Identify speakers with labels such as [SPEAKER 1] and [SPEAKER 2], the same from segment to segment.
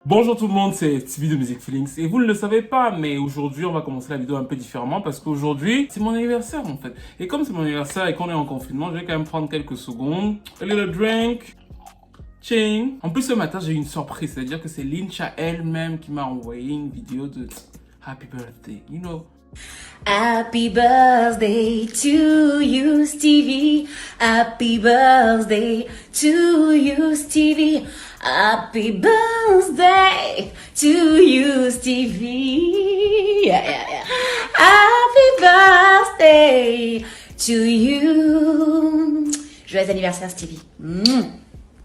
[SPEAKER 1] Bonjour tout le monde, c'est Stevie de Music Feelings et vous ne le savez pas, mais aujourd'hui on va commencer la vidéo un peu différemment parce qu'aujourd'hui c'est mon anniversaire en fait. Et comme c'est mon anniversaire et qu'on est en confinement, je vais quand même prendre quelques secondes. A little drink. Ching. En plus ce matin j'ai eu une surprise, c'est-à-dire que c'est Lincha elle-même qui m'a envoyé une vidéo de Happy Birthday, you know.
[SPEAKER 2] Happy birthday to you, Stevie. Happy birthday to you, Stevie. Happy birthday to you, Stevie. Yeah, yeah, yeah. Happy birthday to you. Joyeux anniversaire, Stevie.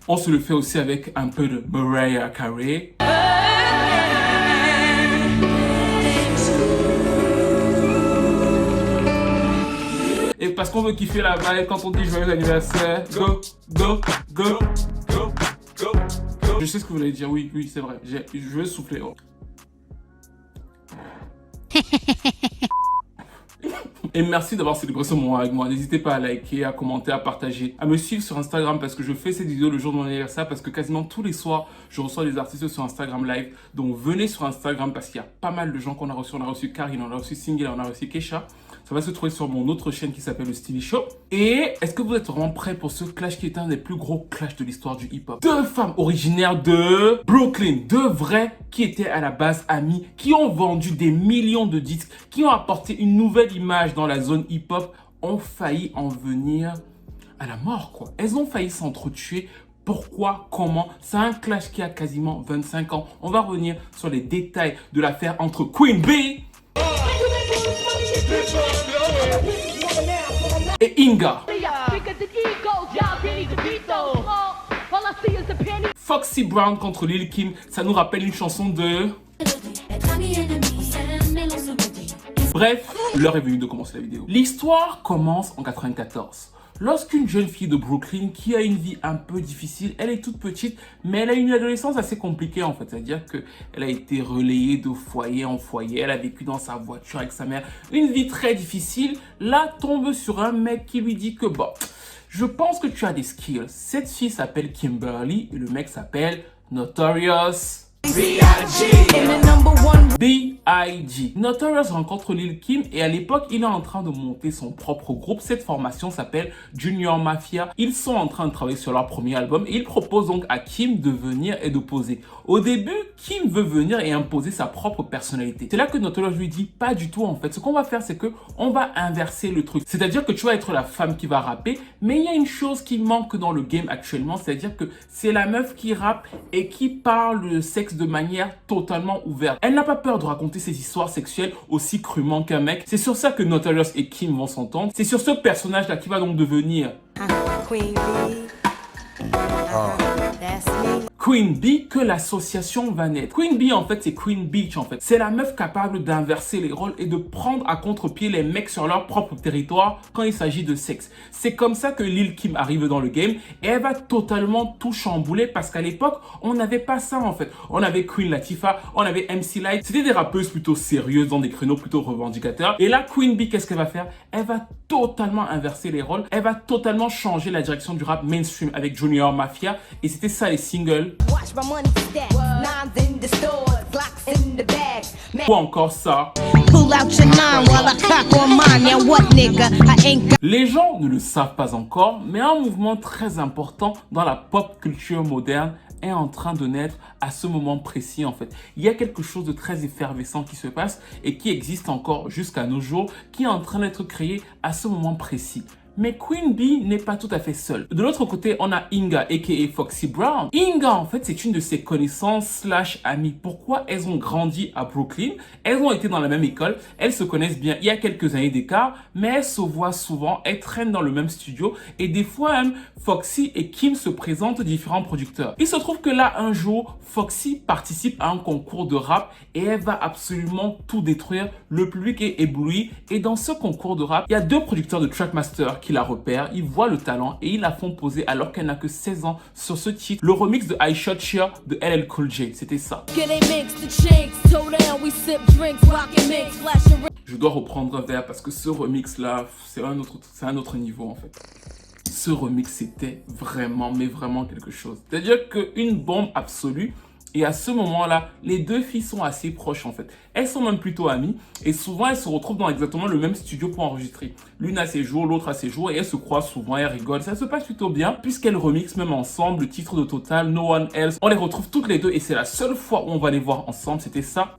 [SPEAKER 1] On se le fait aussi avec un peu de Mariah Carey. Et parce qu'on veut kiffer la vibe quand on dit joyeux anniversaire. Go, go, go, go, go, go. Je sais ce que vous allez dire, oui, c'est vrai. Je vais souffler. Oh. Et merci d'avoir célébré ce moment avec moi. N'hésitez pas à liker, à commenter, à partager, à me suivre sur Instagram parce que je fais cette vidéo le jour de mon anniversaire parce que quasiment tous les soirs, je reçois des artistes sur Instagram Live. Donc venez sur Instagram parce qu'il y a pas mal de gens qu'on a reçus. On a reçu Karine, on a reçu Singel, on a reçu Kesha. Ça va se trouver sur mon autre chaîne qui s'appelle le Stevie Show. Et est-ce que vous êtes vraiment prêts pour ce clash qui est un des plus gros clashs de l'histoire du hip-hop? Deux femmes originaires de Brooklyn, deux vraies qui étaient à la base amies, qui ont vendu des millions de disques, qui ont apporté une nouvelle image dans la zone hip-hop, ont failli en venir à la mort, quoi. Elles ont failli s'entretuer. Pourquoi? Comment? C'est un clash qui a quasiment 25 ans. On va revenir sur les détails de l'affaire entre Queen Bee et Inga. Foxy Brown contre Lil Kim, ça nous rappelle une chanson de... Bref, l'heure est venue de commencer la vidéo. L'histoire commence en 94. Lorsqu'une jeune fille de Brooklyn qui a une vie un peu difficile, elle est toute petite, mais elle a une adolescence assez compliquée en fait. C'est-à-dire qu'elle a été relayée de foyer en foyer, elle a vécu dans sa voiture avec sa mère. Une vie très difficile, là tombe sur un mec qui lui dit que bon, je pense que tu as des skills. Cette fille s'appelle Kimberly et le mec s'appelle Notorious B.I.G. Notorious rencontre Lil Kim et à l'époque, il est en train de monter son propre groupe. Cette formation s'appelle Junior Mafia. Ils sont en train de travailler sur leur premier album et il propose donc à Kim de venir et de poser. Au début, Kim veut venir et imposer sa propre personnalité. C'est là que Notorious lui dit pas du tout en fait. Ce qu'on va faire, c'est que on va inverser le truc. C'est-à-dire que tu vas être la femme qui va rapper, mais il y a une chose qui manque dans le game actuellement, c'est-à-dire que c'est la meuf qui rappe et qui parle de sexe de manière totalement ouverte. Elle n'a pas peur de raconter ses histoires sexuelles aussi crûment qu'un mec. C'est sur ça que Notorious et Kim vont s'entendre. C'est sur ce personnage-là qui va donc devenir Queen Bee que l'association va naître. Queen Bee en fait c'est Queen Beach en fait. C'est la meuf capable d'inverser les rôles et de prendre à contre-pied les mecs sur leur propre territoire quand il s'agit de sexe. C'est comme ça que Lil Kim arrive dans le game et elle va totalement tout chambouler parce qu'à l'époque on n'avait pas ça en fait. On avait Queen Latifah, on avait MC Lyte. C'était des rappeuses plutôt sérieuses dans des créneaux plutôt revendicateurs. Et là Queen Bee qu'est-ce qu'elle va faire? Elle va totalement inverser les rôles. Elle va totalement changer la direction du rap mainstream avec Junior Mafia et c'était ça les singles. Ou encore ça. Les gens ne le savent pas encore, mais un mouvement très important dans la pop culture moderne est en train de naître à ce moment précis en fait. Il y a quelque chose de très effervescent qui se passe et qui existe encore jusqu'à nos jours, qui est en train d'être créé à ce moment précis. Mais Queen Bee n'est pas tout à fait seule. De l'autre côté, on a Inga, aka Foxy Brown. Inga, en fait, c'est une de ses connaissances / amies. Pourquoi? Elles ont grandi à Brooklyn, elles ont été dans la même école, elles se connaissent bien. Il y a quelques années d'écart, mais elles se voient souvent, elles traînent dans le même studio et des fois même, Foxy et Kim se présentent différents producteurs. Il se trouve que là, un jour, Foxy participe à un concours de rap et elle va absolument tout détruire. Le public est ébloui et dans ce concours de rap, il y a deux producteurs de Trackmaster qui qui la repèrent, ils voient le talent et ils la font poser alors qu'elle n'a que 16 ans sur ce titre, le remix de I Shot Cheer de LL Cool J. C'était ça. Je dois reprendre un verre parce que ce remix là, c'est un autre niveau en fait. Ce remix c'était vraiment, mais vraiment quelque chose. C'est-à-dire qu'une bombe absolue. Et à ce moment-là, les deux filles sont assez proches en fait. Elles sont même plutôt amies et souvent elles se retrouvent dans exactement le même studio pour enregistrer. L'une a ses jours, l'autre a ses jours et elles se croisent souvent, elles rigolent. Ça se passe plutôt bien puisqu'elles remixent même ensemble le titre de Total, No One Else. On les retrouve toutes les deux et c'est la seule fois où on va les voir ensemble, c'était ça.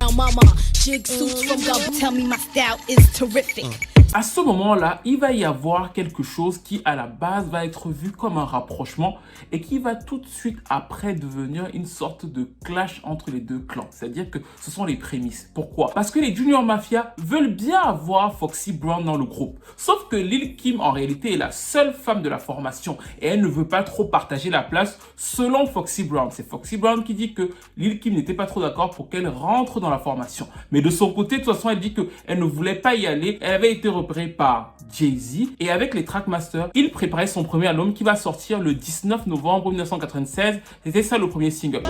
[SPEAKER 1] À ce moment-là, il va y avoir quelque chose qui, à la base, va être vu comme un rapprochement et qui va tout de suite après devenir une sorte de clash entre les deux clans. C'est-à-dire que ce sont les prémices. Pourquoi? Parce que les Junior Mafia veulent bien avoir Foxy Brown dans le groupe. Sauf que Lil Kim, en réalité, est la seule femme de la formation et elle ne veut pas trop partager la place selon Foxy Brown. C'est Foxy Brown qui dit que Lil Kim n'était pas trop d'accord pour qu'elle rentre dans la formation. Mais de son côté, de toute façon, elle dit qu'elle ne voulait pas y aller. Elle avait été repéré par Jay-Z et avec les Trackmasters, il préparait son premier album qui va sortir le 19 novembre 1996. C'était ça le premier single.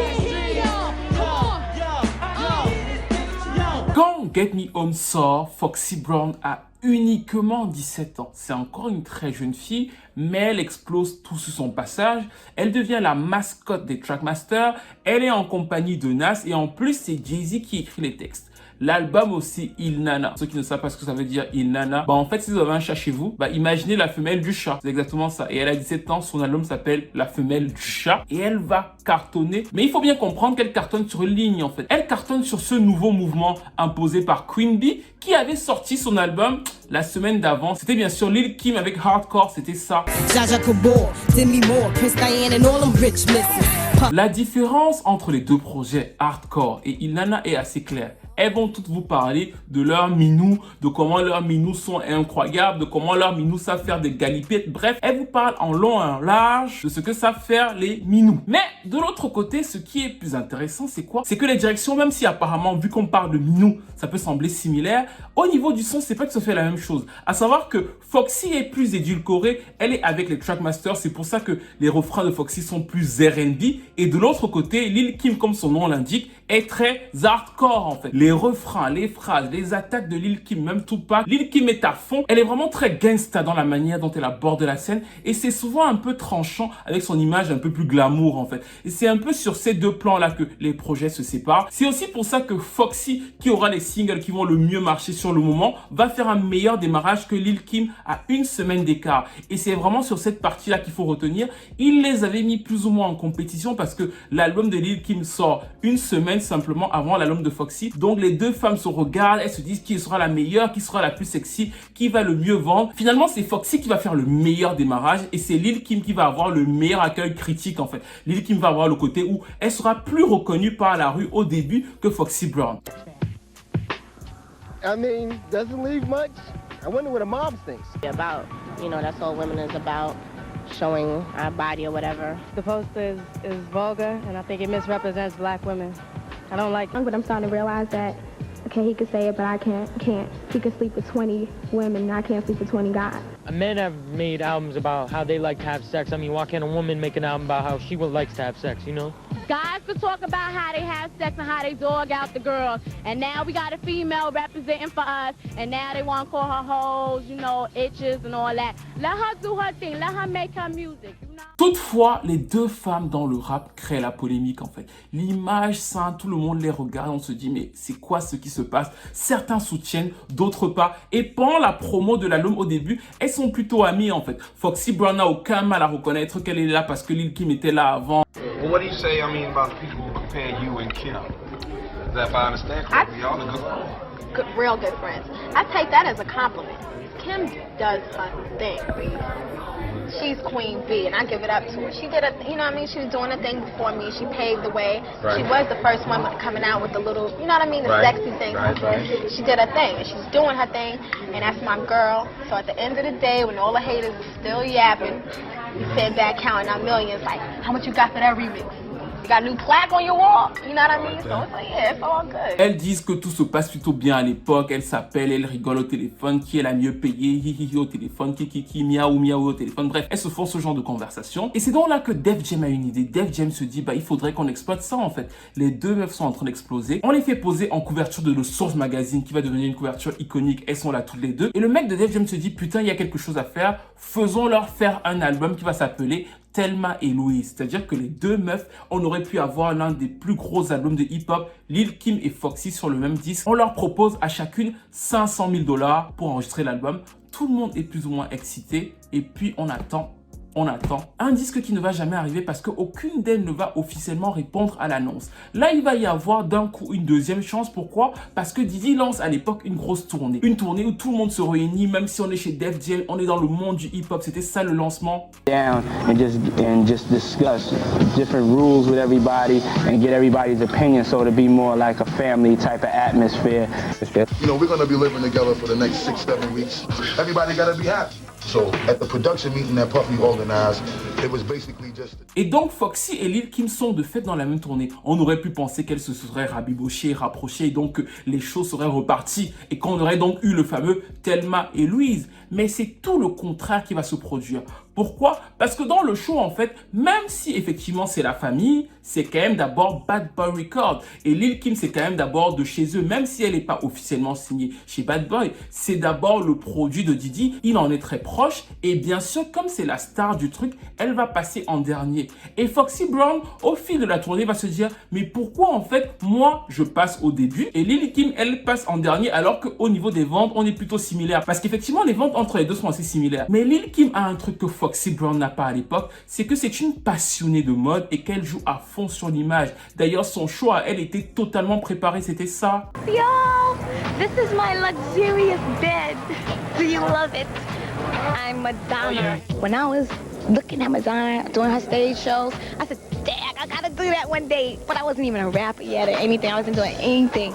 [SPEAKER 1] Quand Get Me Home sort, Foxy Brown a uniquement 17 ans. C'est encore une très jeune fille, mais elle explose tout sur son passage. Elle devient la mascotte des Trackmasters. Elle est en compagnie de Nas et en plus, c'est Jay-Z qui écrit les textes. L'album aussi, Il Nana. Ceux qui ne savent pas ce que ça veut dire, Il Nana. En fait, si vous avez un chat chez vous, imaginez la femelle du chat. C'est exactement ça. Et elle a 17 ans, son album s'appelle La femelle du chat. Et elle va cartonner. Mais il faut bien comprendre qu'elle cartonne sur une ligne, en fait. Elle cartonne sur ce nouveau mouvement imposé par Queen Bee, qui avait sorti son album la semaine d'avant. C'était bien sûr Lil Kim avec Hardcore, c'était ça. La différence entre les deux projets Hardcore et Il Nana est assez claire. Elles vont toutes vous parler de leurs minous, de comment leurs minous sont incroyables, de comment leurs minous savent faire des galipettes. Bref, elles vous parlent en long et en large de ce que savent faire les minous. Mais de l'autre côté, ce qui est plus intéressant, c'est quoi? C'est que les directions, même si apparemment, vu qu'on parle de minous, ça peut sembler similaire, au niveau du son, c'est pas que ça fait la même chose. À savoir que Foxy est plus édulcorée, elle est avec les Trackmasters, c'est pour ça que les refrains de Foxy sont plus R&B. Et de l'autre côté, Lil Kim, comme son nom l'indique, est très hardcore en fait. Les refrains, les phrases, les attaques de Lil Kim, même Tupac, Lil Kim est à fond. Elle est vraiment très gangsta dans la manière dont elle aborde la scène et c'est souvent un peu tranchant avec son image un peu plus glamour en fait. Et c'est un peu sur ces deux plans là que les projets se séparent. C'est aussi pour ça que Foxy, qui aura les singles qui vont le mieux marcher sur le moment, va faire un meilleur démarrage que Lil Kim à une semaine d'écart. Et c'est vraiment sur cette partie là qu'il faut retenir. Il les avait mis plus ou moins en compétition parce que l'album de Lil Kim sort une semaine simplement avant l'album de Foxy. Donc les deux femmes se regardent, elles se disent qui sera la meilleure, qui sera la plus sexy, qui va le mieux vendre. Finalement, c'est Foxy qui va faire le meilleur démarrage et c'est Lil Kim qui va avoir le meilleur accueil critique en fait. Lil Kim va avoir le côté où elle sera plus reconnue par la rue au début que Foxy Brown.
[SPEAKER 3] I mean, doesn't leave much. I wonder what a mom thinks.
[SPEAKER 4] About, you know, that's all women is about. Showing our body or whatever.
[SPEAKER 5] The poster is vulgar, and I think it misrepresents black women. I don't like it.
[SPEAKER 6] But I'm starting to realize that, okay, he could say it, but I can't. He could sleep with 20 women, and I can't sleep with 20 guys.
[SPEAKER 7] Men have made albums about how they like to have sex. I mean, why can't a woman make an album about how she likes to have sex, you know?
[SPEAKER 8] Guys could talk about how they have sex and how they dog out the girls. And now we got a female representing for us. And now they want to call her hoes, you know, itches and all that. Let her do her thing. Let her make her music. You know?
[SPEAKER 1] Toutefois, les deux femmes dans le rap créent la polémique en fait. L'image sainte, tout le monde les regarde, on se dit mais c'est quoi ce qui se passe? Certains soutiennent, d'autres pas. Et pendant la promo de l'album au début, elles sont plutôt amies en fait. Foxy Brown n'a aucun mal à reconnaître qu'elle est là parce que Lil Kim était là avant.
[SPEAKER 9] Well, what do you say, about the people who compare you and Kim? Is that if I understand correctly, y'all are good?
[SPEAKER 10] Real good friends. I take that as a compliment. Kim does her thing. She's Queen Bee, and I give it up to her. She did you know what I mean? She was doing a thing before me. She paved the way. Right. She was the first one coming out with the little, you know what I mean? The sexy thing. Right. She did her thing, and she's doing her thing, and that's my girl. So at the end of the day, when all the haters are still yapping, we sit back counting our millions, like, how much you got for that remix? You got a new plaque on your wall. You know what I mean? So it's like, yeah, it's all good.
[SPEAKER 1] Elles disent que tout se passe plutôt bien à l'époque. Elles s'appellent, elles rigolent au téléphone. Qui est la mieux payée? Hi au téléphone. Ki miaou miaou au téléphone. Bref, elles se font ce genre de conversation. Et c'est donc là que Def Jam a une idée. Def Jam se dit, bah, il faudrait qu'on exploite ça en fait. Les deux meufs sont en train d'exploser. On les fait poser en couverture de The Source Magazine qui va devenir une couverture iconique. Elles sont là toutes les deux. Et le mec de Def Jam se dit, putain, il y a quelque chose à faire. Faisons-leur faire un album qui va s'appeler Thelma et Louise. C'est-à-dire que les deux meufs, on aurait pu avoir l'un des plus gros albums de hip-hop, Lil Kim et Foxy sur le même disque. On leur propose à chacune 500 000 $ pour enregistrer l'album. Tout le monde est plus ou moins excité et puis on attend. Un disque qui ne va jamais arriver parce qu'aucune d'elles ne va officiellement répondre à l'annonce. Là, il va y avoir d'un coup une deuxième chance. Pourquoi? Parce que Diddy lance à l'époque une grosse tournée. Une tournée où tout le monde se réunit, même si on est chez Def Jam, on est dans le monde du hip-hop. C'était ça le lancement.
[SPEAKER 11] Down and just discuss different rules with everybody and get everybody's opinion so to be more like a family type of atmosphere.
[SPEAKER 12] You know, we're going to be living together for the next 6-7 weeks. Everybody got to be happy. So, at the production meeting that Puffy organized, it was basically just...
[SPEAKER 1] Et donc, Foxy et Lil Kim sont de fait dans la même tournée. On aurait pu penser qu'elles se seraient rabibochées, rapprochées, et donc que les choses seraient reparties, et qu'on aurait donc eu le fameux Thelma et Louise. Mais c'est tout le contraire qui va se produire. Pourquoi? Parce que dans le show, en fait, même si effectivement c'est la famille, c'est quand même d'abord Bad Boy Records. Et Lil Kim, c'est quand même d'abord de chez eux, même si elle n'est pas officiellement signée chez Bad Boy. C'est d'abord le produit de Diddy, il en est très proche. Et bien sûr, comme c'est la star du truc, elle va passer en dernier. Et Foxy Brown, au fil de la tournée, va se dire, mais pourquoi en fait, moi, je passe au début et Lil Kim, elle passe en dernier, alors qu'au niveau des ventes, on est plutôt similaire. Parce qu'effectivement, les ventes entre les deux sont assez similaires. Mais Lil Kim a un truc que Foxy Brown n'a pas à l'époque, c'est que c'est une passionnée de mode et qu'elle joue à fond sur l'image. D'ailleurs, son show à elle était totalement préparé, c'était ça.
[SPEAKER 10] Yo, this is my luxurious bed. Do you love it? I'm Madonna. When I was looking at Madonna doing her stage shows, I said, dang, I gotta do that one day. But I wasn't even a rapper yet or anything. I wasn't doing anything.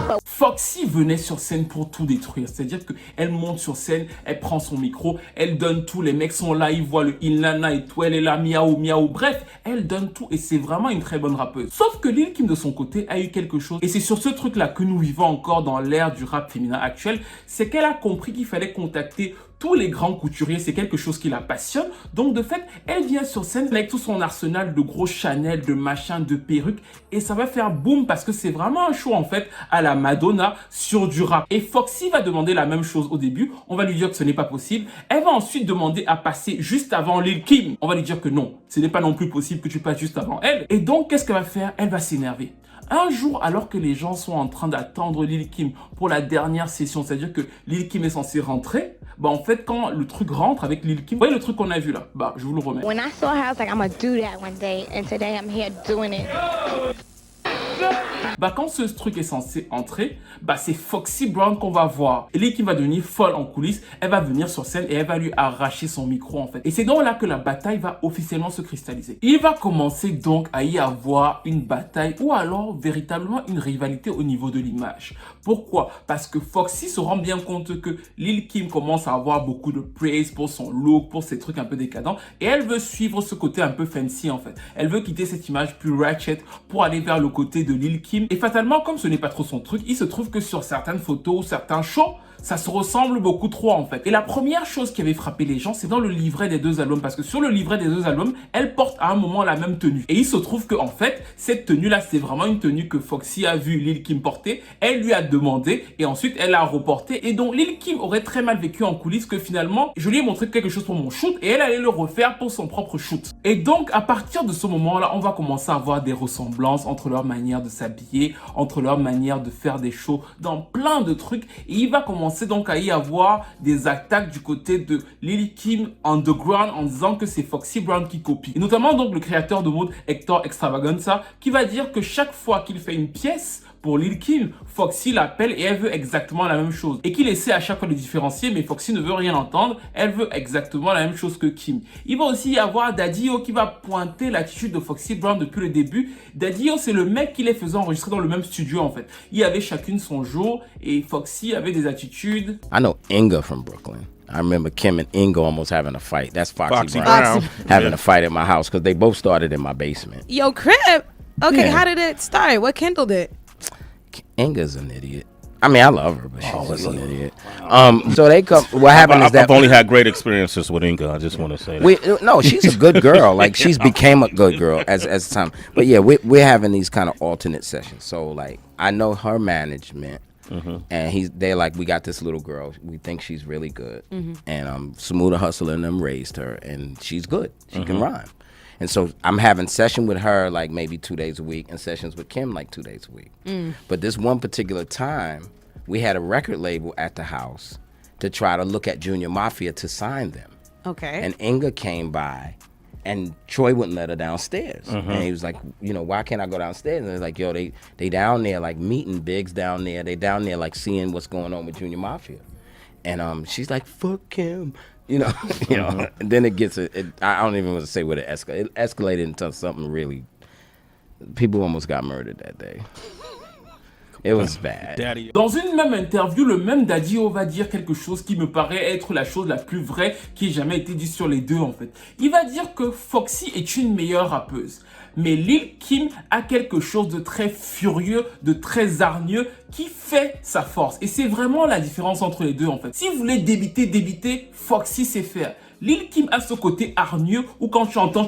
[SPEAKER 10] But
[SPEAKER 1] Foxy venait sur scène pour tout détruire. C'est-à-dire qu'elle monte sur scène, elle prend son micro, elle donne tout. Les mecs sont là, ils voient le Il Nana et tout. Elle est là, miaou, miaou. Bref, elle donne tout et c'est vraiment une très bonne rappeuse. Sauf que Lil Kim de son côté a eu quelque chose. Et c'est sur ce truc-là que nous vivons encore dans l'ère du rap féminin actuel. C'est qu'elle a compris qu'il fallait contacter tous les grands couturiers, c'est quelque chose qui la passionne. Donc de fait, elle vient sur scène avec tout son arsenal de gros Chanel, de machins, de perruques. Et ça va faire boum parce que c'est vraiment un show en fait à la Madonna sur du rap. Et Foxy va demander la même chose au début. On va lui dire que ce n'est pas possible. Elle va ensuite demander à passer juste avant Lil Kim. On va lui dire que non, ce n'est pas non plus possible que tu passes juste avant elle. Et donc, qu'est-ce qu'elle va faire? Elle va s'énerver. Un jour, alors que les gens sont en train d'attendre Lil Kim pour la dernière session, c'est-à-dire que Lil Kim est censé rentrer, bah en fait, quand le truc rentre avec Lil Kim, vous voyez le truc qu'on a vu là? Bah, je vous le remets.
[SPEAKER 10] when I saw her, I was like, I'm gonna do that one day. And today I'm here doing it.
[SPEAKER 1] Bah quand ce truc est censé entrer, bah c'est Foxy Brown qu'on va voir. Et Lil Kim va devenir folle en coulisses, elle va venir sur scène et elle va lui arracher son micro en fait. Et c'est donc là que la bataille va officiellement se cristalliser. Il va commencer donc à y avoir une bataille ou alors véritablement une rivalité au niveau de l'image. Pourquoi? Parce que Foxy se rend bien compte que Lil Kim commence à avoir beaucoup de praise pour son look, pour ses trucs un peu décadents et elle veut suivre ce côté un peu fancy en fait. Elle veut quitter cette image plus ratchet pour aller vers le côté de Lil Kim. Et fatalement, comme ce n'est pas trop son truc, il se trouve que sur certaines photos ou certains shows, ça se ressemble beaucoup trop en fait. Et la première chose qui avait frappé les gens, c'est dans le livret des deux albums. Parce que sur le livret des deux albums, elle porte à un moment la même tenue. Et il se trouve que en fait, cette tenue-là, c'est vraiment une tenue que Foxy a vu Lil Kim porter. Elle lui a demandé et ensuite elle l'a reportée. Et donc Lil Kim aurait très mal vécu en coulisses que finalement, je lui ai montré quelque chose pour mon shoot et elle allait le refaire pour son propre shoot. Et donc à partir de ce moment-là, on va commencer à avoir des ressemblances entre leur manière de s'habiller, entre leur manière de faire des shows dans plein de trucs. Et il va commencer donc à y avoir des attaques du côté de Lil Kim Underground en disant que c'est Foxy Brown qui copie. Et notamment donc le créateur de mode Hector Extravaganza qui va dire que chaque fois qu'il fait une pièce pour Lil Kim, Foxy l'appelle et elle veut exactement la même chose. Et qu'il essaie à chaque fois de différencier, mais Foxy ne veut rien entendre, elle veut exactement la même chose que Kim. Il va aussi y avoir Daddy-O qui va pointer l'attitude de Foxy Brown depuis le début. Daddy-O, c'est le mec qui les faisait enregistrer dans le même studio en fait. Il y avait chacune son jour et Foxy avait des attitudes.
[SPEAKER 13] I know Inga from Brooklyn. I remember Kim and Inga almost having a fight. That's Foxy Brown having a fight at my house because they both started in my basement.
[SPEAKER 14] Yo, Crib, Okay, how did it start? What kindled it?
[SPEAKER 13] Inga's an idiot. I mean, I love her, but she's an idiot. So they come. What happened is that
[SPEAKER 15] I've only had great experiences with Inga. I just want to say that.
[SPEAKER 13] No, she's a good girl. Like she's became a good girl as time. But yeah, we're having these kind of alternate sessions. So like, I know her management, and they're like, we got this little girl. We think she's really good, and Smooth the Hustler and them raised her, and she's good. She can rhyme. And so I'm having session with her like maybe 2 days a week and sessions with Kim like 2 days a week. But this one particular time, we had a record label at the house to try to look at Junior Mafia to sign them.
[SPEAKER 14] Okay.
[SPEAKER 13] And Inga came by and Troy wouldn't let her downstairs. And he was like, you know, why can't I go downstairs? And they're like, yo, they down there like meeting Biggs down there. They down there like seeing what's going on with Junior Mafia. And she's like, fuck him. You know, and then it gets, I don't even want to say what it escalated. It escalated into something really, people almost got murdered that day. It was bad.
[SPEAKER 1] Dans une même interview, le même Daddy O va dire quelque chose qui me paraît être la chose la plus vraie qui ait jamais été dit sur les deux en fait. Il va dire que Foxy est une meilleure rappeuse. Mais Lil Kim a quelque chose de très furieux, de très hargneux qui fait sa force. Et c'est vraiment la différence entre les deux en fait. Si vous voulez débiter, Foxy sait faire. Lil Kim a ce côté hargneux où quand tu entends,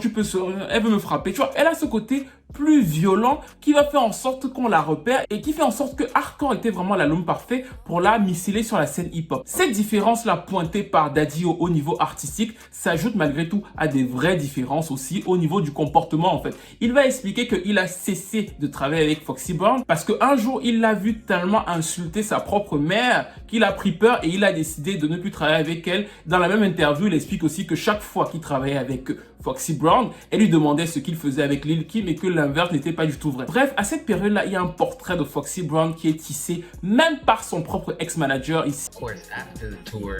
[SPEAKER 1] elle veut me frapper. Tu vois, elle a ce côté plus violent qui va faire en sorte qu'on la repère et qui fait en sorte que Hardcore était vraiment l'album parfait pour la missiler sur la scène hip-hop. Cette différence-là pointée par Daddy O au niveau artistique s'ajoute malgré tout à des vraies différences aussi au niveau du comportement en fait. Il va expliquer qu'il a cessé de travailler avec Foxy Brown parce qu'un jour il l'a vu tellement insulter sa propre mère qu'il a pris peur et il a décidé de ne plus travailler avec elle. Dans la même interview, il explique aussi que chaque fois qu'il travaillait avec Foxy Brown, elle lui demandait ce qu'il faisait avec Lil Kim et que l'inverse n'était pas du tout vrai. Bref, à cette période-là, il y a un portrait de Foxy Brown qui est tissé même par son propre ex-manager ici.
[SPEAKER 16] Of course, after the tour,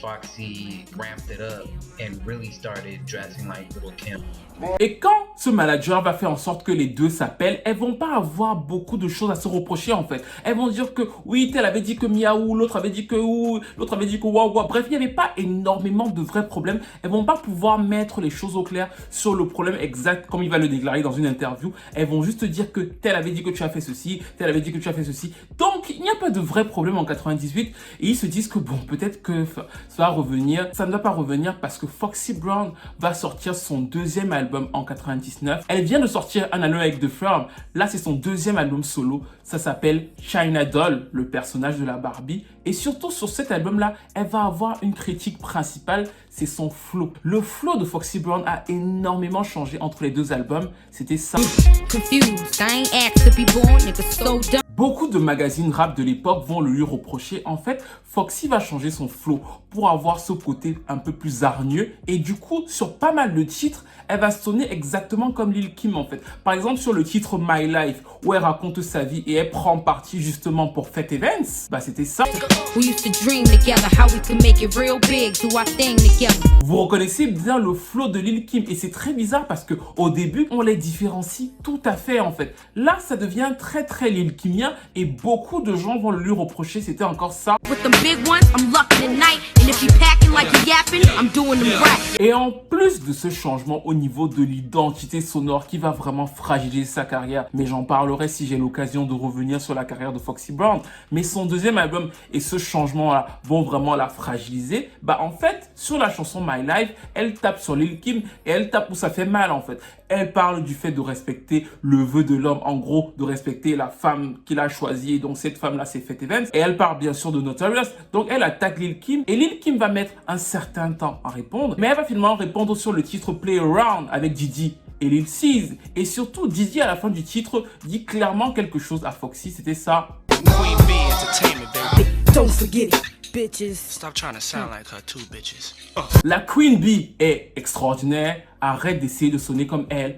[SPEAKER 16] Foxy ramped it up and really started dressing like Little Kim.
[SPEAKER 1] Et quand ce manager va faire en sorte que les deux s'appellent, elles vont pas avoir beaucoup de choses à se reprocher en fait. Elles vont dire que oui, tel avait dit que miaou, l'autre avait dit que ou, l'autre avait dit que waouh. Bref, il n'y avait pas énormément de vrais problèmes. Elles vont pas pouvoir mettre les choses au clair sur le problème exact comme il va le déclarer dans une interview. Elles vont juste dire que tel avait dit que tu as fait ceci, tel avait dit que tu as fait ceci. Donc, il n'y a pas de vrai problème en 98 et ils se disent que bon, peut-être que ça va revenir. Ça ne va pas revenir parce que Foxy Brown va sortir son deuxième album en 99. Elle vient de sortir un album avec The Firm. Là, c'est son deuxième album solo. Ça s'appelle China Doll, le personnage de la Barbie. Et surtout, sur cet album-là, elle va avoir une critique principale, c'est son flow. Le flow de Foxy Brown a énormément changé entre les deux albums. C'était ça. Beaucoup de magazines rap de l'époque vont le lui reprocher. En fait, Foxy va changer son flow pour avoir ce côté un peu plus hargneux. Et du coup, sur pas mal de titres, elle va sonner exactement comme Lil Kim en fait. Par exemple, sur le titre My Life, où elle raconte sa vie et elle prend parti justement pour Fat Events, bah c'était ça. Vous reconnaissez bien le flow de Lil Kim et c'est très bizarre parce que au début, on les différencie tout à fait en fait. Là, ça devient très très Lil Kimien et beaucoup de gens vont le lui reprocher. C'était encore ça. Et en plus de ce changement au niveau de l'identité sonore qui va vraiment fragiliser sa carrière, mais j'en parlerai si j'ai l'occasion de revenir sur la carrière de Foxy Brown, mais son deuxième album et ce changement-là vont vraiment la fragiliser, bah en fait, sur la chanson My Life, elle tape sur Lil Kim et elle tape où ça fait mal en fait. Elle parle du fait de respecter le vœu de l'homme, en gros, de respecter la femme qu'il a choisie, et donc cette femme-là c'est Fat Events, et elle parle bien sûr de Notorious, donc elle attaque Lil Kim, et Lil Kim va mettre un certain temps à répondre, mais elle va finalement répondre sur le titre Play Around avec Diddy et Lil Cease, et surtout Diddy à la fin du titre dit clairement quelque chose à Foxy, c'était ça. Don't forget it. Bitches. Stop trying to sound like her too, bitches. La Queen Bee est extraordinaire. Arrête d'essayer de sonner comme elle.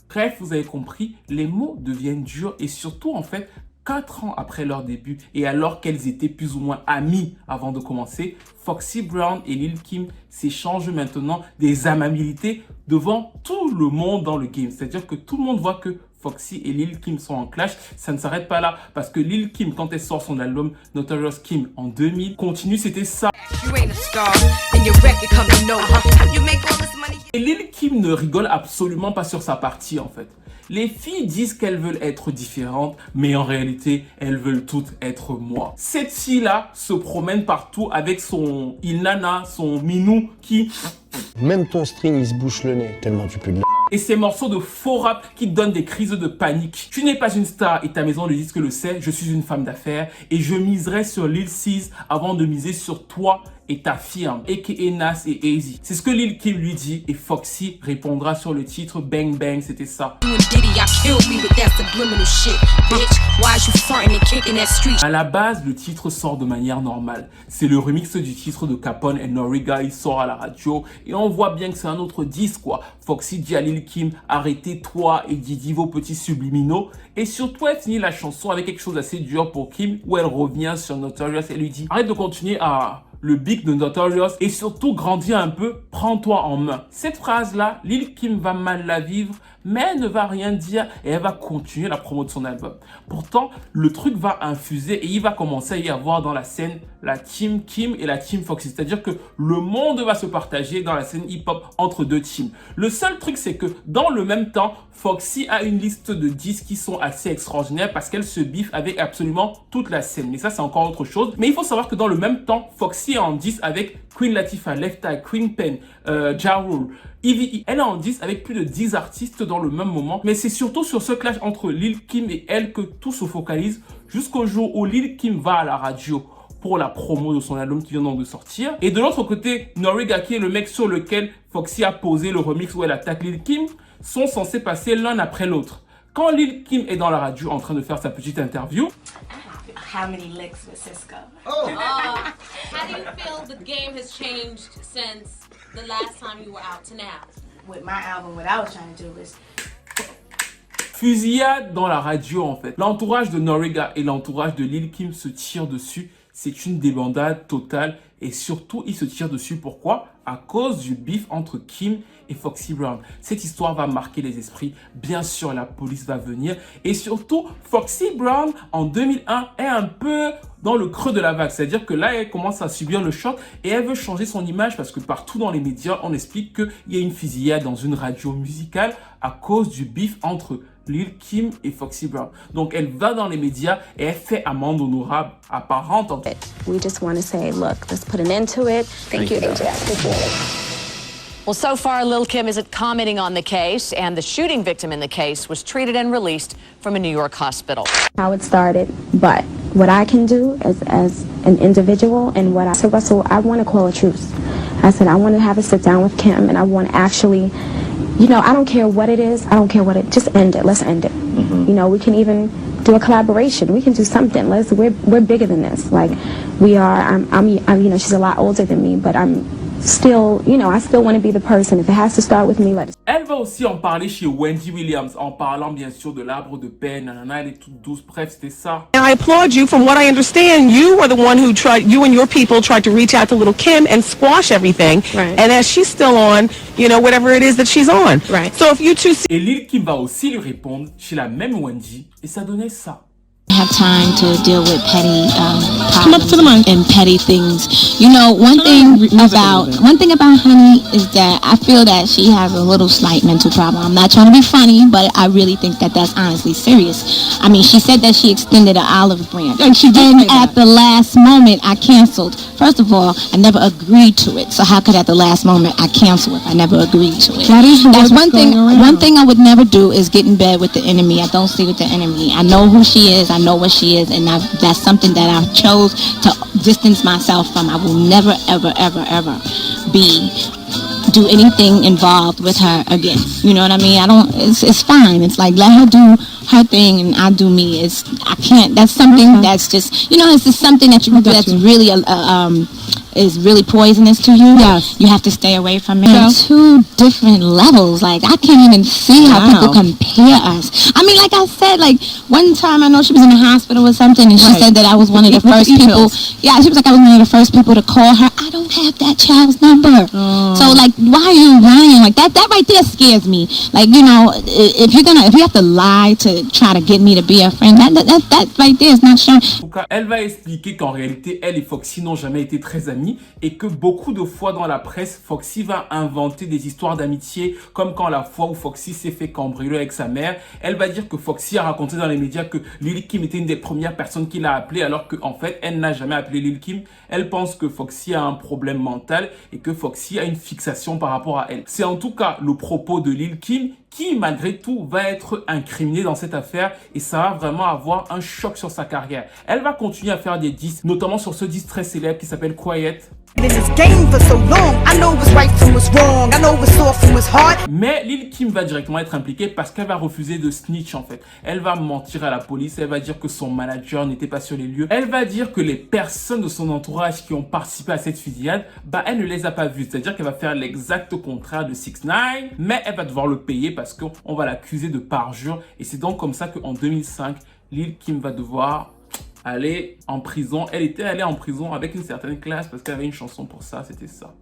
[SPEAKER 1] Bref, vous avez compris, les mots deviennent durs et surtout en fait 4 ans après leur début et alors qu'elles étaient plus ou moins amies avant de commencer, Foxy Brown et Lil Kim s'échangent maintenant des amabilités devant tout le monde dans le game. C'est-à-dire que tout le monde voit que Foxy et Lil Kim sont en clash. Ça ne s'arrête pas là parce que Lil Kim, quand elle sort son album Notorious Kim en 2000, continue, c'était ça. Et Lil Kim ne rigole absolument pas sur sa partie en fait. Les filles disent qu'elles veulent être différentes, mais en réalité, elles veulent toutes être moi. Cette fille-là se promène partout avec son Inanna, son Minou qui...
[SPEAKER 17] Même ton string, il se bouche le nez, tellement tu peux de la...
[SPEAKER 1] Et ces morceaux de faux rap qui donnent des crises de panique. Tu n'es pas une star et ta maison de disque le sait, je suis une femme d'affaires et je miserai sur Lil Sis avant de miser sur toi et ta firme, a.k.a. Nas et Easy. C'est ce que Lil Kim lui dit et Foxy répondra sur le titre Bang Bang, c'était ça. À la base, le titre sort de manière normale. C'est le remix du titre de Capone et Noriega, il sort à la radio et on voit bien que c'est un autre disque quoi. Foxy dit à Lil Kim, arrêtez toi et Didi vos petits subliminaux. Et surtout, elle finit la chanson avec quelque chose d'assez dur pour Kim où elle revient sur Notorious et lui dit, arrête de continuer à... le big de Notorious et surtout grandis un peu, prends-toi en main. Cette phrase-là, Lil Kim va mal la vivre, mais elle ne va rien dire et elle va continuer la promo de son album. Pourtant, le truc va infuser et il va commencer à y avoir dans la scène la team Kim et la team Foxy. C'est-à-dire que le monde va se partager dans la scène hip-hop entre deux teams. Le seul truc, c'est que dans le même temps, Foxy a une liste de disques qui sont assez extraordinaires parce qu'elle se biffe avec absolument toute la scène. Mais ça, c'est encore autre chose. Mais il faut savoir que dans le même temps, Foxy est en 10 avec Queen Latifah, Left Eye, Queen Pen, Ja Rule, EVE. Elle est en 10 avec plus de 10 artistes dans le même moment. Mais c'est surtout sur ce clash entre Lil Kim et elle que tout se focalise jusqu'au jour où Lil Kim va à la radio pour la promo de son album qui vient donc de sortir. Et de l'autre côté, Noriega, qui est le mec sur lequel Foxy a posé le remix où elle attaque Lil Kim, sont censés passer l'un après l'autre. Quand Lil Kim est dans la radio en train de faire sa petite interview,
[SPEAKER 2] How many licks with Cisco?
[SPEAKER 18] Oh. How do you feel the game has changed since the last time you were out to now?
[SPEAKER 2] With my album, what I was trying to do was...
[SPEAKER 1] Fusillade dans la radio en fait. L'entourage de Noriega et l'entourage de Lil Kim se tirent dessus. C'est une débandade totale et surtout ils se tirent dessus. Pourquoi? À cause du bif entre Kim et Foxy Brown. Cette histoire va marquer les esprits. Bien sûr, la police va venir. Et surtout, Foxy Brown, en 2001, est un peu dans le creux de la vague. C'est-à-dire que là, elle commence à subir le choc et elle veut changer son image parce que partout dans les médias, on explique qu'il y a une fusillade dans une radio musicale à cause du bif entre Lil Kim et Foxy Brown. Donc, elle va dans les médias et elle fait amende honorable apparente.
[SPEAKER 6] We just want to say, look, let's put an end to it. Thank you, AJ.
[SPEAKER 19] Well, so far, Lil Kim isn't commenting on the case, and the shooting victim in the case was treated and released from a New York hospital.
[SPEAKER 6] How it started, but what I can do as an individual and what I said, Russell, I want to call a truce. I said, I want to have a sit down with Kim and I want to actually, you know, I don't care what it is. I don't care what it, just end it. Let's end it. You know, we can even do a collaboration. We can do something. We're bigger than this. Like we are, I'm, you know, she's a lot older than me, but I'm still, you know, I still want to be the person. If it has to start with me, let it.
[SPEAKER 1] Elle va aussi en parler chez Wendy Williams, en parlant bien sûr de l'arbre de paix, nanana, elle est toute douce, bref, c'était ça.
[SPEAKER 20] And I applaud you. From what I understand, you are the one who tried, you and your people tried to reach out to little Kim and squash everything. Right. And as she's still on, you know, whatever it is that she's on. Right. So if you two...
[SPEAKER 1] Et Lil Kim va aussi lui répondre chez la même Wendy, et ça donnait ça.
[SPEAKER 21] Have time to deal with petty problems and petty things. You know, one thing about Honey is that I feel that she has a little slight mental problem. I'm not trying to be funny, but I really think that that's honestly serious. I mean, she said that she extended an olive branch, and at the last moment I canceled. First of all, I never agreed to it. So how could at the last moment I cancel if I never agreed to it? That's one thing. One thing I would never do is get in bed with the enemy. I don't sleep with the enemy. I know who she is. I know what she is, and that's something that I chose to distance myself from. I will never, ever, ever, ever do anything involved with her again. You know what I mean? It's fine. It's like, let her do her thing and I do me. I can't, that's something that's just, you know, it's just something that you do that's really, is really poisonous to you. Yes. You have to stay away from it. Yeah. Two different levels. Like, I can't even see how people compare us. I mean, like I said, like, one time I know she was in the hospital or something and she said that I was one of the first people. Yeah, she was like, I was one of the first people to call her. I don't have that child's number. So, like, why are you lying? Like, that right there scares me. Like, you know, if you have to lie to try to get me to be a friend, that right there is not showing.
[SPEAKER 1] Elle va expliquer qu'en réalité, elle et Foxy n'ont jamais été très amis. amis et que beaucoup de fois dans la presse, Foxy va inventer des histoires d'amitié, comme quand la fois où Foxy s'est fait cambrioler avec sa mère. Elle va dire que Foxy a raconté dans les médias que Lil Kim était une des premières personnes qu'il a appelé, alors qu'en fait, elle n'a jamais appelé Lil Kim. Elle pense que Foxy a un problème mental et que Foxy a une fixation par rapport à elle. C'est en tout cas le propos de Lil Kim qui, malgré tout, va être incriminé dans cette affaire et ça va vraiment avoir un choc sur sa carrière. Elle va continuer à faire des disques, notamment sur ce disque très célèbre qui s'appelle Quiet. Mais Lil Kim va directement être impliquée parce qu'elle va refuser de snitch en fait. Elle va mentir à la police, elle va dire que son manager n'était pas sur les lieux. Elle va dire que les personnes de son entourage qui ont participé à cette fusillade, elle ne les a pas vues. C'est-à-dire qu'elle va faire l'exact contraire de 6ix9ine, mais elle va devoir le payer parce qu'on va l'accuser de parjure. Et c'est donc comme ça qu'en 2005, Lil Kim va devoir aller en prison. Elle était allée en prison avec une certaine classe parce qu'elle avait une chanson pour ça, c'était ça.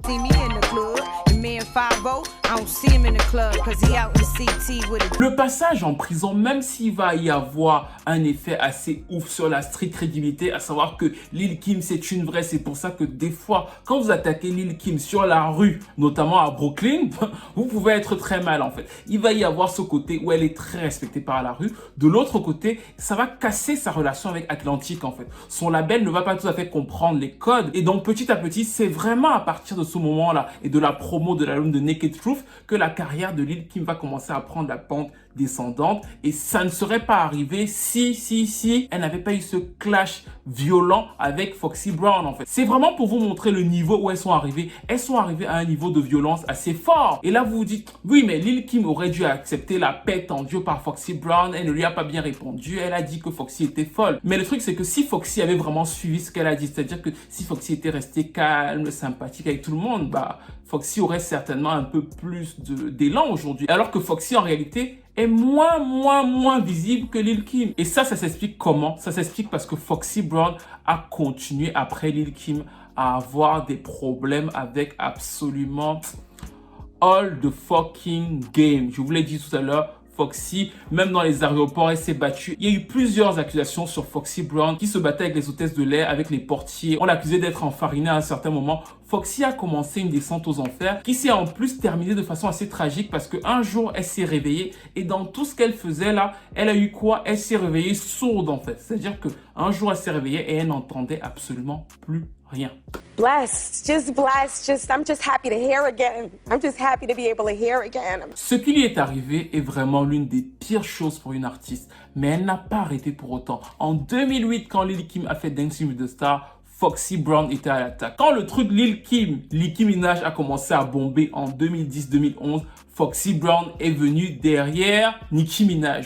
[SPEAKER 1] Le passage en prison, même s'il va y avoir un effet assez ouf sur la street crédibilité, à savoir que Lil Kim c'est une vraie, c'est pour ça que des fois, quand vous attaquez Lil Kim sur la rue, notamment à Brooklyn, vous pouvez être très mal en fait. Il va y avoir ce côté où elle est très respectée par la rue. De l'autre côté, ça va casser sa relation avec Atlantic en fait. Son label ne va pas tout à fait comprendre les codes et donc petit à petit, c'est vraiment à partir de ce moment-là et de la promo de l'album de Naked Truth que la carrière de Lil Kim va commencer à prendre la pente descendante et ça ne serait pas arrivé si elle n'avait pas eu ce clash violent avec Foxy Brown en fait. C'est vraiment pour vous montrer le niveau où elles sont arrivées. Elles sont arrivées à un niveau de violence assez fort. Et là vous vous dites, oui mais Lil Kim aurait dû accepter la paix tendue par Foxy Brown. Elle ne lui a pas bien répondu. Elle a dit que Foxy était folle. Mais le truc c'est que si Foxy avait vraiment suivi ce qu'elle a dit, c'est-à-dire que si Foxy était restée calme, sympathique avec tout le monde, Foxy aurait certainement un peu plus d'élan aujourd'hui. Alors que Foxy en réalité est moins visible que Lil Kim. Et ça s'explique comment? Ça s'explique parce que Foxy Brown a continué après Lil Kim à avoir des problèmes avec absolument all the fucking game. Je vous l'ai dit tout à l'heure, Foxy, même dans les aéroports, elle s'est battue. Il y a eu plusieurs accusations sur Foxy Brown qui se battait avec les hôtesses de l'air, avec les portiers. On l'accusait d'être enfarinée à un certain moment. Foxy a commencé une descente aux enfers qui s'est en plus terminée de façon assez tragique parce qu'un jour, elle s'est réveillée et dans tout ce qu'elle faisait là, elle a eu quoi? Elle s'est réveillée sourde en fait. C'est-à-dire qu'un jour, elle s'est réveillée et elle n'entendait absolument plus rien.
[SPEAKER 3] Blessed, I'm just happy to hear again. I'm just happy to be able to hear again.
[SPEAKER 1] Ce qui lui est arrivé est vraiment l'une des pires choses pour une artiste, mais elle n'a pas arrêté pour autant. En 2008, quand Lil Kim a fait Dancing with the Stars, Foxy Brown était à l'attaque. Quand le truc Nicki Minaj a commencé à bomber en 2010-2011, Foxy Brown est venu derrière Nicki Minaj.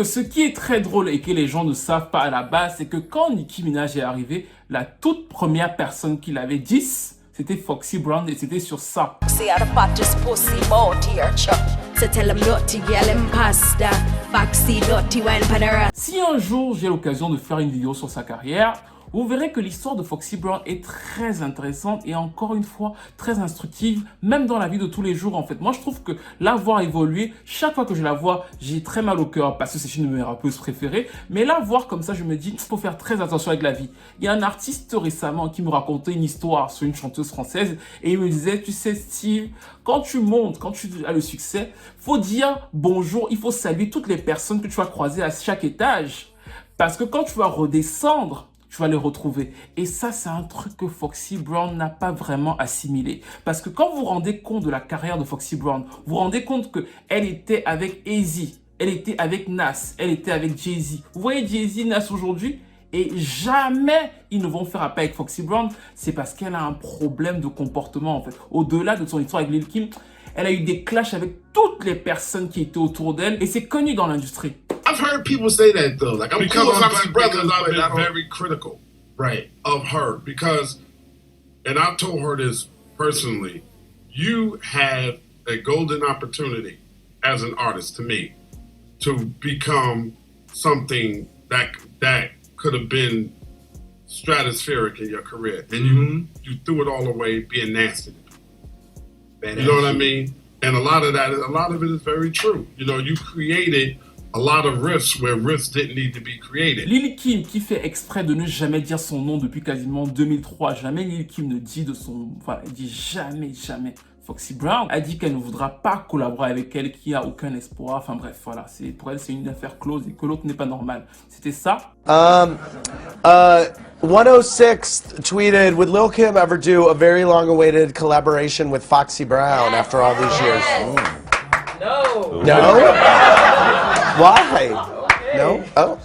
[SPEAKER 1] Ce qui est très drôle et que les gens ne savent pas à la base, c'est que quand Nicki Minaj est arrivée, la toute première personne qui l'avait dit, c'était Foxy Brown et c'était sur ça. Si un jour j'ai l'occasion de faire une vidéo sur sa carrière, vous verrez que l'histoire de Foxy Brown est très intéressante et encore une fois très instructive, même dans la vie de tous les jours en fait. Moi je trouve que la voir évoluer, chaque fois que je la vois, j'ai très mal au cœur parce que c'est une de mes rappeuses préférées. Mais la voir comme ça, je me dis, il faut faire très attention avec la vie. Il y a un artiste récemment qui me racontait une histoire sur une chanteuse française et il me disait, tu sais Steve, quand tu montes, quand tu as le succès, faut dire bonjour, il faut saluer toutes les personnes que tu vas croiser à chaque étage. Parce que quand tu vas redescendre, tu vas les retrouver. Et ça, c'est un truc que Foxy Brown n'a pas vraiment assimilé. Parce que quand vous vous rendez compte de la carrière de Foxy Brown, vous vous rendez compte qu'elle était avec AZ, elle était avec Nas, elle était avec Jay-Z. Vous voyez Jay-Z, Nas aujourd'hui, et jamais ils ne vont faire appel avec Foxy Brown. C'est parce qu'elle a un problème de comportement, en fait. Au-delà de son histoire avec Lil Kim, elle a eu des clashs avec toutes les personnes qui étaient autour d'elle. Et c'est connu dans l'industrie.
[SPEAKER 22] I've heard people say that though. Like I'm cool with Foxy Brothers, I've been very critical, right, of her because, and I've told her this personally. You had a golden opportunity as an artist, to me, to become something that could have been stratospheric in your career, and you threw it all away, being nasty. You know what I mean? And a lot of it is very true. You know, you created a lot of risks where risks didn't need to be created.
[SPEAKER 1] Lil Kim, qui fait exprès de ne jamais dire son nom depuis quasiment 2003, jamais Lil Kim ne dit de son... Enfin, elle dit jamais Foxy Brown, a dit qu'elle ne voudra pas collaborer avec elle, qu'il n'y a aucun espoir. Enfin bref, voilà, pour elle, c'est une affaire close et que l'autre n'est pas normal. C'était ça.
[SPEAKER 4] 106 tweeted, would Lil Kim ever do a very long-awaited collaboration with Foxy Brown after all these years?
[SPEAKER 5] No.
[SPEAKER 4] No? Why? No? Oh.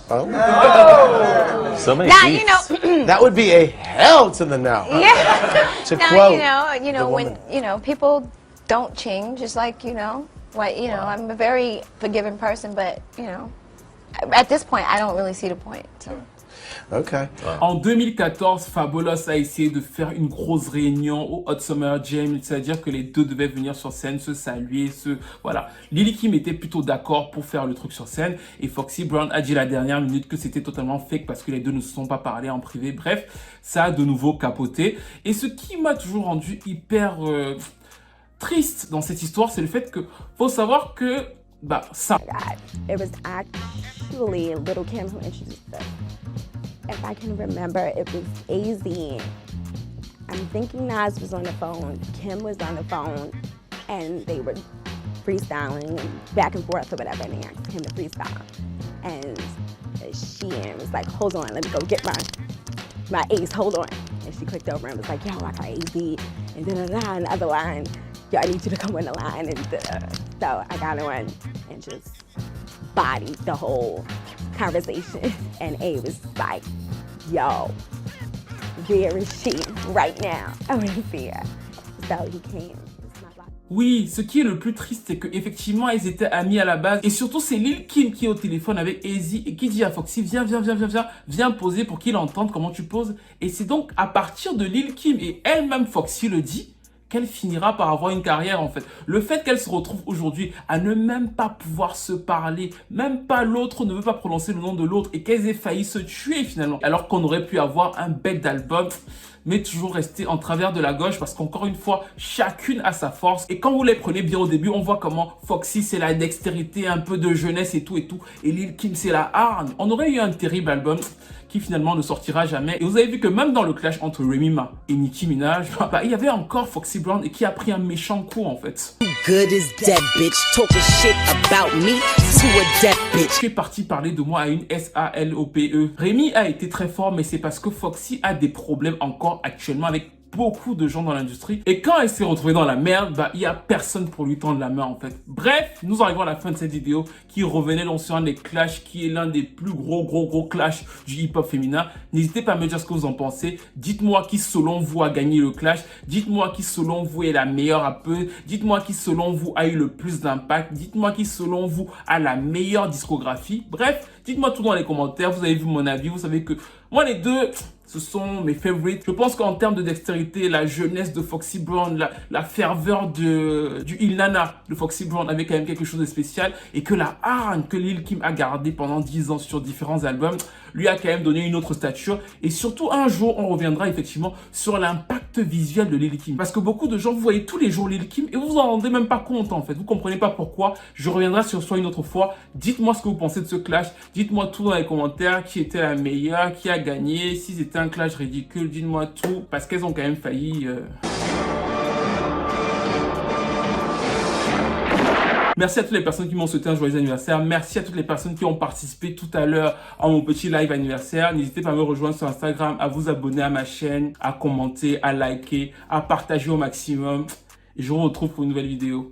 [SPEAKER 5] So many beats.
[SPEAKER 4] That would be a hell to the no.
[SPEAKER 10] Yeah.
[SPEAKER 4] To
[SPEAKER 10] now,
[SPEAKER 4] quote the
[SPEAKER 10] when
[SPEAKER 4] woman.
[SPEAKER 10] people don't change, it's like, I'm a very forgiving person, but at this point, I don't really see the point. So.
[SPEAKER 4] Okay.
[SPEAKER 1] En 2014, Fabolous a essayé de faire une grosse réunion au Hot Summer Jam, c'est-à-dire que les deux devaient venir sur scène, se saluer, voilà. Lil Kim était plutôt d'accord pour faire le truc sur scène et Foxy Brown a dit la dernière minute que c'était totalement fake parce que les deux ne se sont pas parlé en privé. Bref, ça a de nouveau capoté. Et ce qui m'a toujours rendu hyper triste dans cette histoire, c'est le fait que faut savoir que ça.
[SPEAKER 6] It was actually Lil Kim who introduced us. If I can remember, it was AZ. I'm thinking Nas was on the phone, Kim was on the phone, and they were freestyling back and forth or whatever, and they asked him to freestyle. And she was like, hold on, let me go get my ace, hold on. And she clicked over and was like, yo, I got AZ, and da-da-da, and the other line, yo, I need you to come on the line, and so I got on and just bodied the whole conversation, and A was like, yo, where is she right now? I want to see her. So he came.
[SPEAKER 1] Oui, ce qui est le plus triste, c'est qu'effectivement, ils étaient amis à la base. Et surtout, c'est Lil Kim qui est au téléphone avec AZ et qui dit à Foxy, viens poser pour qu'il entende comment tu poses. Et c'est donc à partir de Lil Kim et elle-même Foxy le dit, qu'elle finira par avoir une carrière en fait. Le fait qu'elle se retrouve aujourd'hui à ne même pas pouvoir se parler, même pas l'autre ne veut pas prononcer le nom de l'autre et qu'elles aient failli se tuer finalement, alors qu'on aurait pu avoir un bête d'album, mais toujours rester en travers de la gauche parce qu'encore une fois, chacune a sa force. Et quand vous les prenez bien au début, on voit comment Foxy c'est la dextérité, un peu de jeunesse et tout, et Lil Kim c'est la hargne. On aurait eu un terrible album qui finalement ne sortira jamais. Et vous avez vu que même dans le clash entre Remy Ma et Nicki Minaj, il y avait encore Foxy Brown et qui a pris un méchant coup en fait.
[SPEAKER 23] Good as dead bitch, talking shit about me to a dead bitch.
[SPEAKER 1] Qui est parti parler de moi à une SALOPE. Remy a été très fort, mais c'est parce que Foxy a des problèmes encore actuellement avec beaucoup de gens dans l'industrie. Et quand elle s'est retrouvée dans la merde, il y a personne pour lui tendre la main en fait. Bref, nous arrivons à la fin de cette vidéo qui revenait donc sur un des clashs qui est l'un des plus gros clashs du hip-hop féminin. N'hésitez pas à me dire ce que vous en pensez. Dites-moi qui selon vous a gagné le clash. Dites-moi qui selon vous est la meilleure rappeuse. Dites-moi qui selon vous a eu le plus d'impact. Dites-moi qui selon vous a la meilleure discographie. Bref, dites-moi tout dans les commentaires. Vous avez vu mon avis. Vous savez que moi les deux, ce sont mes favorites. Je pense qu'en termes de dextérité, la jeunesse de Foxy Brown, la ferveur du Il Nana de Foxy Brown avait quand même quelque chose de spécial et que la hargne que Lil Kim a gardée pendant 10 ans sur différents albums lui a quand même donné une autre stature. Et surtout, un jour, on reviendra effectivement sur l'impact visuel de Lil Kim. Parce que beaucoup de gens, vous voyez tous les jours Lil Kim et vous vous en rendez même pas compte en fait. Vous comprenez pas pourquoi. Je reviendrai sur ça une autre fois. Dites-moi ce que vous pensez de ce clash. Dites-moi tout dans les commentaires. Qui était la meilleure, qui a gagné, si c'était un clash ridicule, dites-moi tout. Parce qu'elles ont quand même failli... Merci à toutes les personnes qui m'ont souhaité un joyeux anniversaire. Merci à toutes les personnes qui ont participé tout à l'heure à mon petit live anniversaire. N'hésitez pas à me rejoindre sur Instagram, à vous abonner à ma chaîne, à commenter, à liker, à partager au maximum. Et je vous retrouve pour une nouvelle vidéo.